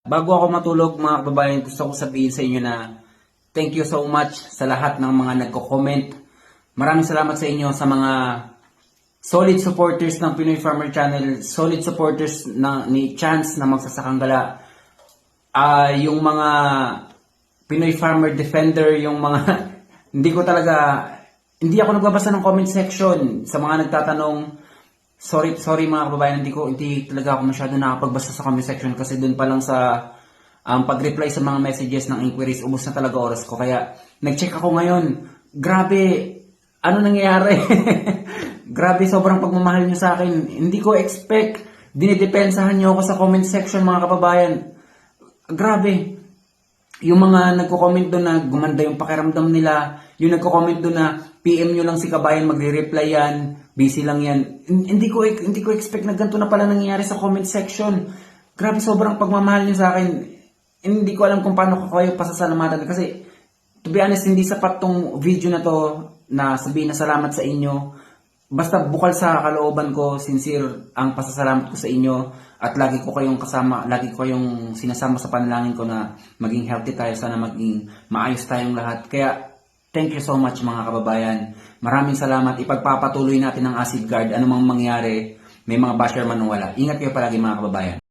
Bago ako matulog mga kababayan, gusto ko sabihin sa inyo na thank you so much sa lahat ng mga nagko-comment. Maraming salamat sa inyo sa mga solid supporters ng Pinoy Farmer Channel, solid supporters ni Chance na magsasakang gala. Yung mga Pinoy Farmer Defender, yung mga hindi ako nagbabasa ng comment section. Sa mga nagtatanong, sorry mga kababayan, hindi talaga ako masyado nakapagbasa sa comment section kasi doon pa lang sa pag-reply sa mga messages ng inquiries, ubos na talaga oras ko. Kaya nag-check ako ngayon. Grabe, ano nangyayari? Grabe, sobrang pagmamahal nyo sa akin. Hindi ko expect. Dinidepensahan nyo ako sa comment section mga kababayan. Grabe. Yung mga nagko-comment doon na gumanda yung pakiramdam nila, yung nagko-comment doon na PM nyo lang si Kabayan, magre-reply yan, busy lang yan. Hindi ko expect na ganito na pala nangyayari sa comment section. Grabe, sobrang pagmamahal nyo sa akin. Hindi ko alam kung paano ko kayo pasasalamatan kasi to be honest, hindi sapat tong video na to na sabihin na salamat sa inyo. Basta bukal sa kalooban ko, sincere ang pasasalamat ko sa inyo at lagi ko kayong kasama, lagi ko kayong sinasama sa panalangin ko na maging healthy tayo, sana maging maayos tayong lahat. Kaya thank you so much mga kababayan. Maraming salamat. Ipagpapatuloy natin ang Acid Guard. Anumang mangyari, may mga basher man o wala. Ingat kayo palagi mga kababayan.